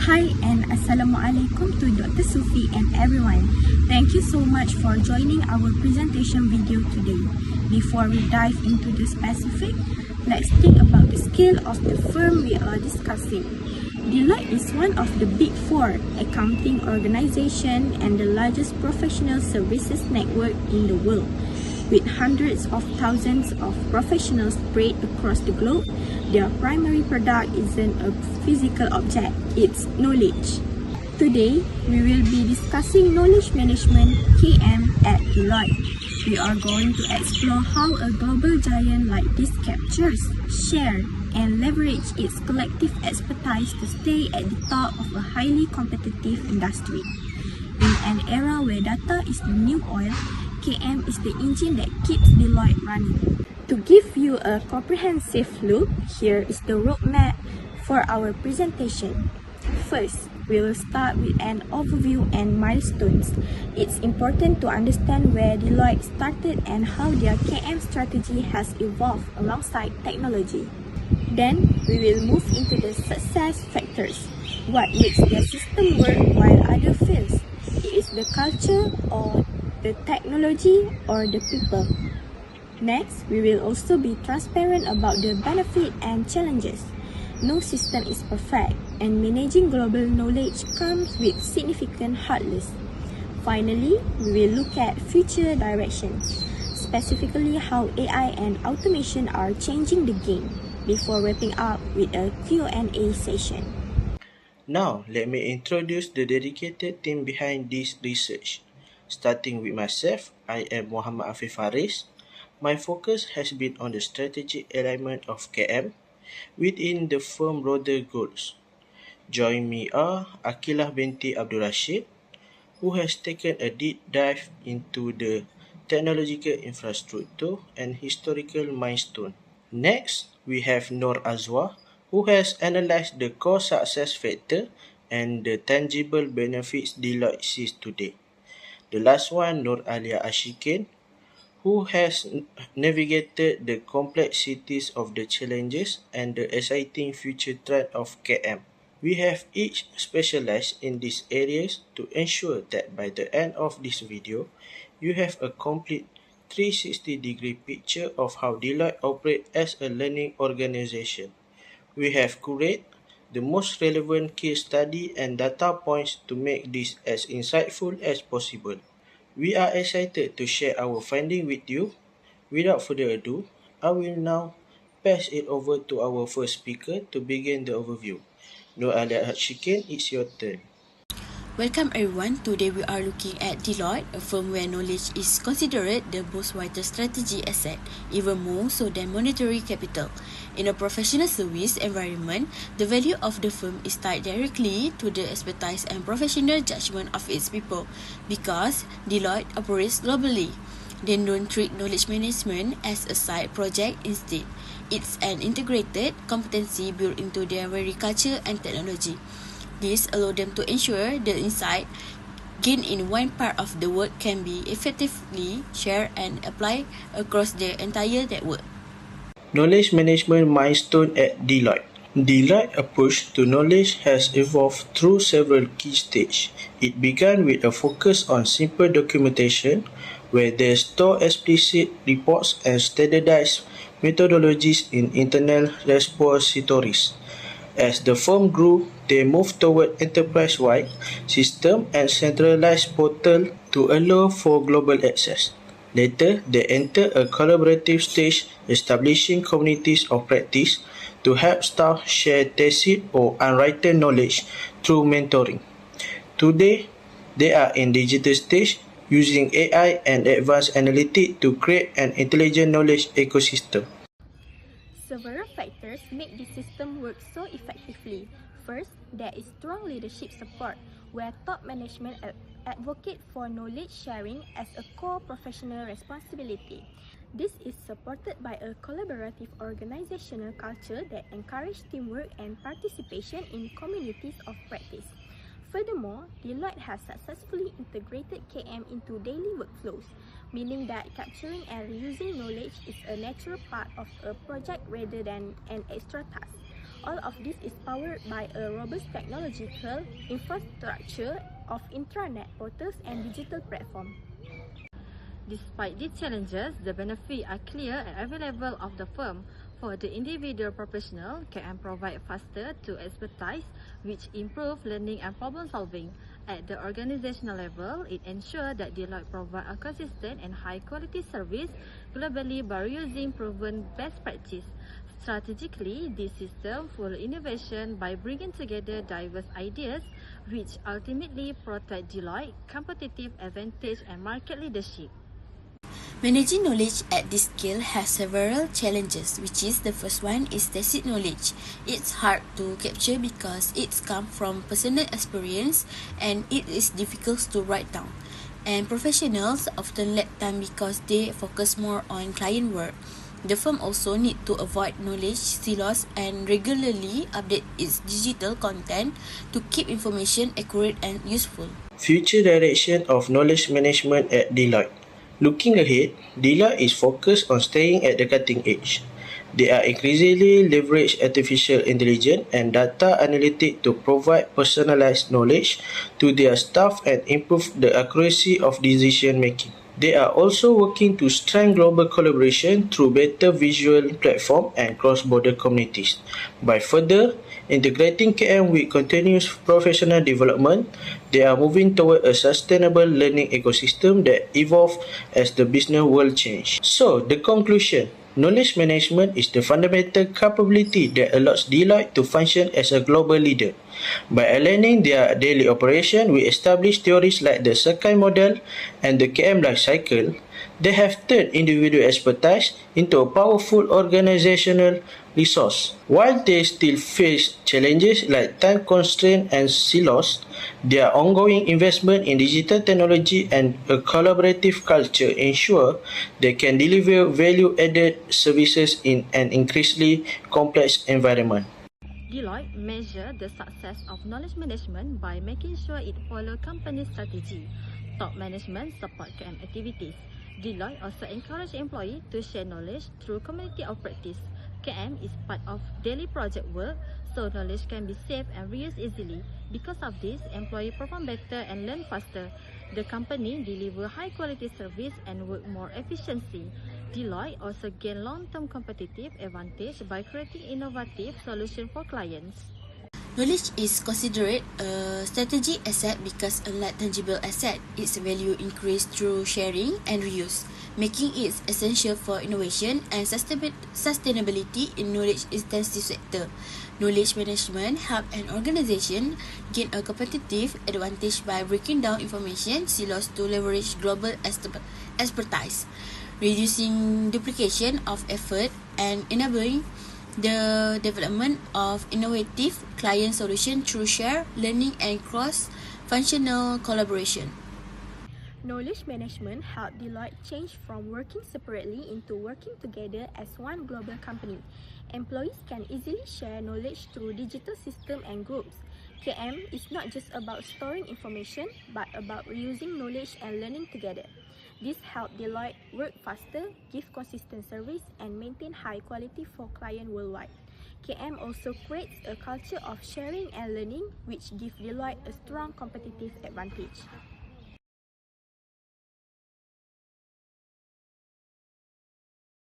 Hi and Assalamualaikum to Dr. Sufi and everyone. Thank you so much for joining our presentation video today. Before we dive into the specific, let's think about the scale of the firm we are discussing. Deloitte is one of the big four accounting organization and the largest professional services network in the world. With hundreds of thousands of professionals spread across the globe, their primary product isn't a physical object, it's knowledge. Today, we will be discussing knowledge management (KM) at Deloitte. We are going to explore how a global giant like this captures, shares, and leverage its collective expertise to stay at the top of a highly competitive industry. In an era where data is the new oil, KM is the engine that keeps Deloitte running. To give you a comprehensive look, here is the roadmap for our presentation. First, we will start with an overview and milestones. It's important to understand where Deloitte started and how their KM strategy has evolved alongside technology. Then, we will move into the success factors. What makes their system work while others fail? It is the culture or the technology or the people. Next, we will also be transparent about the benefit and challenges. No system is perfect, and managing global knowledge comes with significant hurdles. Finally, we will look at future directions, specifically how AI and automation are changing the game, before wrapping up with a Q&A session. Now, let me introduce the dedicated team behind this research. Starting with myself, I am Muhammad Afif Faris. My focus has been on the strategic alignment of KM within the firm broader goals. Join me are Akilah binti Abdul Rashid, who has taken a deep dive into the technological infrastructure and historical milestone. Next, we have Noor Azwa, who has analyzed the core success factor and the tangible benefits Deloitte sees today. The last one, Noor Alia Ashikin, who has navigated the complexities of the challenges and the exciting future trend of KM. We have each specialized in these areas to ensure that by the end of this video, you have a complete 360-degree picture of how Deloitte operates as a learning organization. We have curated the most relevant case study and data points to make this as insightful as possible. We are excited to share our findings with you. Without further ado, I will now pass it over to our first speaker to begin the overview. Noor Alia Shikin, it's your turn. Welcome everyone. Today we are looking at Deloitte, a firm where knowledge is considered the most vital strategy asset, even more so than monetary capital. In a professional service environment, the value of the firm is tied directly to the expertise and professional judgment of its people, because Deloitte operates globally. They don't treat knowledge management as a side project. Instead, it's an integrated competency built into their very culture and technology. This allows them to ensure the insight gained in one part of the work can be effectively shared and applied across the entire network. Knowledge management milestone at Deloitte. Deloitte's approach to knowledge has evolved through several key stages. It began with a focus on simple documentation, where they store explicit reports and standardized methodologies in internal repositories. As the firm grew, they moved toward enterprise-wide system and centralized portal to allow for global access. Later, they entered a collaborative stage, establishing communities of practice to help staff share tacit or unwritten knowledge through mentoring. Today, they are in digital stage, using AI and advanced analytics to create an intelligent knowledge ecosystem. Several factors make this system work so effectively. First, there is strong leadership support, where top management advocate for knowledge sharing as a core professional responsibility. This is supported by a collaborative organizational culture that encourages teamwork and participation in communities of practice. Furthermore, Deloitte has successfully integrated KM into daily workflows, meaning that capturing and reusing knowledge is a natural part of a project rather than an extra task. All of this is powered by a robust technological infrastructure of intranet portals and digital platforms. Despite these challenges, the benefits are clear at every level of the firm. For the individual professional, KM provide faster to expertise, which improve learning and problem solving. At the organizational level, it ensures that Deloitte provide a consistent and high quality service globally by using proven best practice. Strategically, this system full innovation by bringing together diverse ideas, which ultimately protect Deloitte competitive advantage and market leadership. Managing knowledge at this scale has several challenges, which is the first one is tacit knowledge. It's hard to capture because it's come from personal experience and it is difficult to write down. And professionals often lack time because they focus more on client work. The firm also need to avoid knowledge silos and regularly update its digital content to keep information accurate and useful. Future direction of knowledge management at Deloitte. Looking ahead, Deloitte is focused on staying at the cutting edge. They are increasingly leverage artificial intelligence and data analytics to provide personalized knowledge to their staff and improve the accuracy of decision making. They are also working to strengthen global collaboration through better visual platform and cross-border communities. By further integrating KM with continuous professional development, they are moving toward a sustainable learning ecosystem that evolves as the business world changes. So, the conclusion. Knowledge management is the fundamental capability that allows Deloitte to function as a global leader. By aligning their daily operation with established theories like the Sakai model and the KM life cycle, they have turned individual expertise into a powerful organizational resource. While they still face challenges like time constraints and silos, their ongoing investment in digital technology and a collaborative culture ensure they can deliver value-added services in an increasingly complex environment. Deloitte measures the success of knowledge management by making sure it follows company strategy. Top management support KM activities. Deloitte also encourages employees to share knowledge through community of practice. KM is part of daily project work, so knowledge can be saved and reused easily. Because of this, employees perform better and learn faster. The company delivers high-quality service and work more efficiently. Deloitte also gain long-term competitive advantage by creating innovative solutions for clients. Knowledge is considered a strategic asset because unlike tangible asset, its value increases through sharing and reuse, making it essential for innovation and sustainability in knowledge-intensive sector. Knowledge management helps an organization gain a competitive advantage by breaking down information silos to leverage global expertise, reducing duplication of effort and enabling the development of innovative client solutions through shared learning and cross-functional collaboration. Knowledge management helped Deloitte change from working separately into working together as one global company. Employees can easily share knowledge through digital systems and groups. KM is not just about storing information, but about reusing knowledge and learning together. This helped Deloitte work faster, give consistent service, and maintain high quality for clients worldwide. KM also creates a culture of sharing and learning, which gives Deloitte a strong competitive advantage.